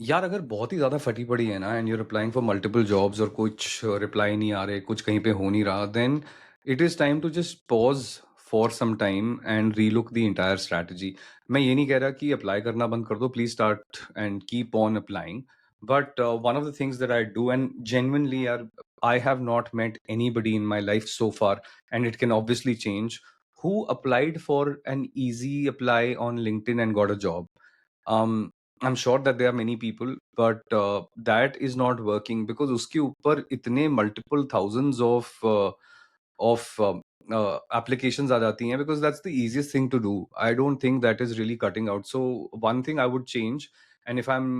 यार अगर बहुत ही ज़्यादा फटी पड़ी है ना and you are applying for multiple jobs और कुछ रिप्लाई नहीं आ रहे, कुछ कहीं पे हो नहीं रहा, then it is time to just pause for some time and relook the entire strategy. मैं ये नहीं कह रहा कि अप्लाई करना बंद कर दो, please start and keep on applying. But one of the things that I do and genuinely यार, I have not met anybody in my life so far, and it can obviously change, who applied for an easy apply on LinkedIn and got a job. um, I'm sure that there are many people, but that is not working because उसके ऊपर इतने multiple thousands of applications आ जाती हैं, because that's the easiest thing to do. I don't think that is really cutting out. So one thing I would change, and if I'm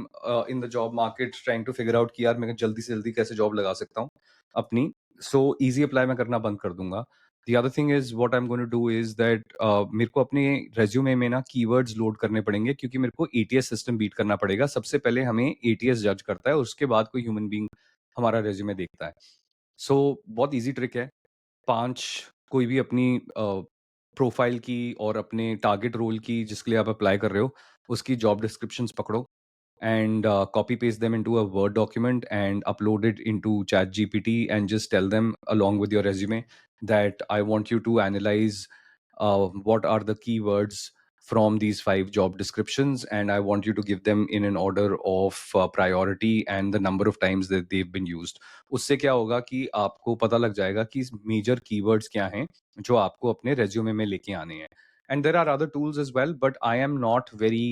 in the job market trying to figure out कि यार मैं जल्दी से जल्दी कैसे job लगा सकता हूँ अपनी, so easy apply मैं करना बंद कर दूंगा. The other thing is what I'm going to do is that मेरे को अपने रेज्यूमे में ना कीवर्ड्स लोड करने पड़ेंगे, क्योंकि मेरे को एटीएस सिस्टम बीट करना पड़ेगा। सबसे पहले हमें एटीएस जज करता है, उसके बाद कोई ह्यूमन बीइंग हमारा रेज्यूमे देखता है। सो बहुत ईजी ट्रिक है। 5 कोई भी अपनी प्रोफाइल की और अपने टारगेट रोल की जिसके लिए आप अप्लाई कर रहे हो, उसकी जॉब डिस्क्रिप्शंस पकड़ो and copy paste them into a Word document and upload it into ChatGPT and just tell them along with your resume that I want you to analyze what are the keywords from these 5 job descriptions, and I want you to give them in an order of priority and the number of times that they've been used. उससे क्या होगा कि आपको पता लग जाएगा कि major keywords क्या हैं जो आपको अपने रेज्यूमे में लेके आने हैं. And there are other tools as well, but I am not very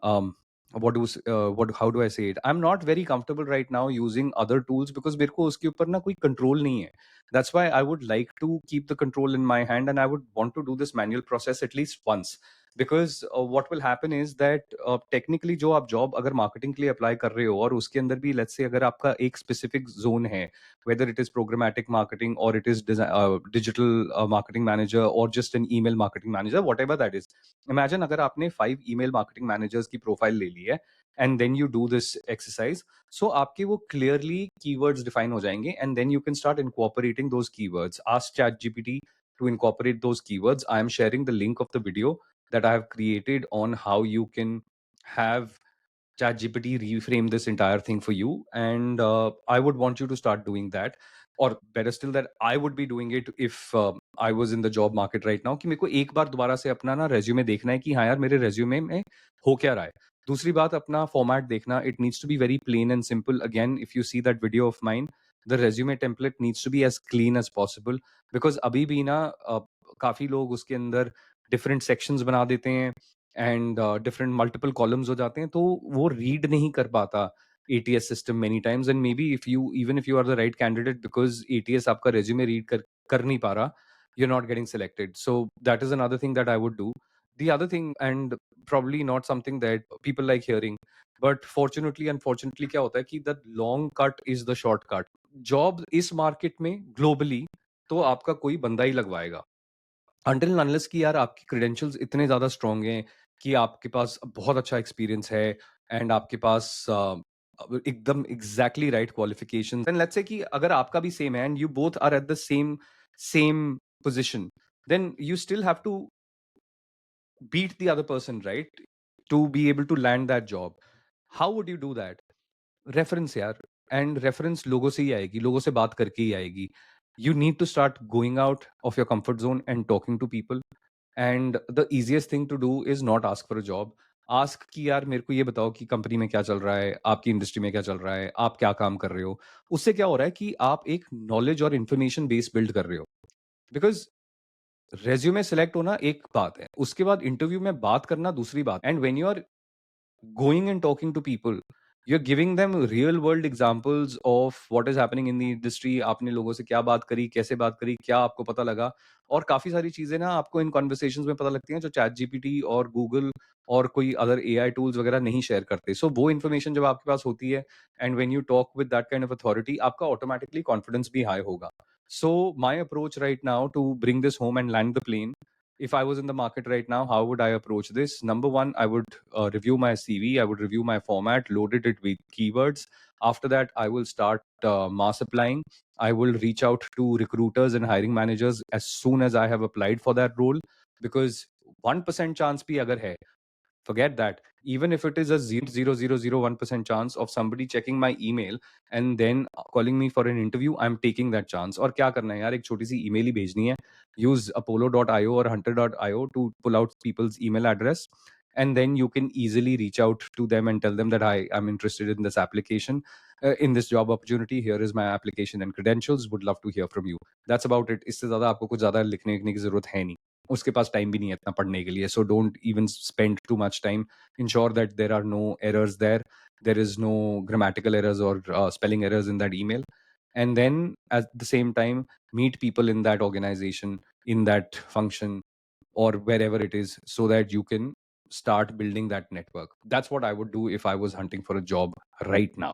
um, what how do I say it? I'm not very comfortable right now using other tools because मेरे को उसके ऊपर ना कोई कंट्रोल नहीं है. That's why I would like to keep the control in my hand, and I would want to do this manual process at least once. Because what will happen is that technically जो आप job अगर marketing के लिए apply कर रहे हो और उसके अंदर भी लेट्स से अगर आपका एक स्पेसिफिक जोन है, whether it is programmatic marketing or it is digital marketing manager or just an email marketing manager, whatever that is. Imagine अगर आपने 5 email marketing managers की प्रोफाइल ले ली है and then you do this exercise, so आपके वो clearly keywords define हो जाएंगे, and then you can start incorporating those keywords. Ask ChatGPT to incorporate those keywords. I am sharing the link of the video that I have created on how you can have ChatGPT reframe this entire thing for you, and I would want you to start doing that. Or better still, that I would be doing it if I was in the job market right now. कि मेरे को एक बार दोबारा से अपना ना resume देखना है कि हाँ यार मेरे रेज्यूमे में हो क्या रहा है. दूसरी बात, अपना फॉर्मेट देखना. It needs to be very plain and simple. Again, if you see that video of mine, the resume template needs to be as clean as possible. Because अभी भी ना काफी लोग उसके अंदर डिफरेंट सेक्शंस बना देते हैं एंड डिफरेंट मल्टीपल कॉलम्स हो जाते हैं, तो वो रीड नहीं कर पाता ATS system many times. And maybe if you are the right candidate, because ATS आपका रेज्यूमे रीड कर नहीं पा रहा, you're not getting selected. So that is another thing that I would do. The other thing, and probably not something that people like hearing, but fortunately unfortunately क्या होता है कि the long cut is the shortcut. Job इस market में globally तो आपका कोई बंदा ही लगवाएगा, अंटिल अनलेस कि यार आपकी क्रेडेंशियल्स इतने ज़्यादा स्ट्रॉन्ग हैं कि आपके पास बहुत अच्छा एक्सपीरियंस है एंड आपके पास एकदम exactly right qualification. And let's say कि अगर आपका भी सेम है and you both are at the same same position, then you still have to beat the other person, right? To be able to land that job. How would you do that? Reference यार. And reference लोगों से ही आएगी, लोगों से बात करके ही आएगी. You need to start going out of your comfort zone and talking to people. And the easiest thing to do is not ask for a job. Ask कि यार मेरे को ये बताओ कि कंपनी में क्या चल रहा है, आपकी इंडस्ट्री में क्या चल रहा है, आप क्या काम कर रहे हो. उससे क्या हो रहा है कि आप एक नॉलेज और इन्फॉर्मेशन बेस बिल्ड कर रहे हो. बिकॉज रेज्यूमे सेलेक्ट होना एक बात है, उसके बाद इंटरव्यू में बात करना दूसरी बात. And when you are going and talking to people, you're giving them real world examples of what is happening in the industry. आपने लोगों से क्या बात करी, कैसे बात करी, क्या आपको पता लगा. और काफी सारी चीजें ना आपको इन कॉन्वर्सेशंस में पता लगती हैं जो चैट जीपीटी और गूगल और कोई अदर एआई टूल्स वगैरह नहीं शेयर करते. सो वो इन्फॉर्मेशन जब आपके पास होती है and when you talk with that kind of authority, आपका ऑटोमेटिकली कॉन्फिडेंस भी हाई होगा. So my approach right now to bring this home and land the plane, if I was in the market right now, how would I approach this? Number one, I would review my CV. I would review my format, loaded it with keywords. After that, I will start mass applying. I will reach out to recruiters and hiring managers as soon as I have applied for that role, because 1% chance भी अगर है, Forget that. Even if it is a 0.0001% chance of somebody checking my email and then calling me for an interview, I'm taking that chance. और क्या करना है यार, एक छोटी सी email ही भेजनी है. Use apollo.io or hunter.io to pull out people's email address, and then you can easily reach out to them and tell them that I'm interested in this application, in this job opportunity. Here is my application and credentials. Would love to hear from you. That's about it. इससे ज़्यादा आपको कुछ ज़्यादा लिखने की ज़रूरत है नहीं. उसके पास टाइम भी नहीं है इतना पढ़ने के लिए. So don't even spend too much time. Ensure that there are no errors there. There is no grammatical errors or spelling errors in that email. And then at the same time, meet people in that organization, in that function, or wherever it is, so that you can start building that network. That's what I would do if I was hunting for a job right now.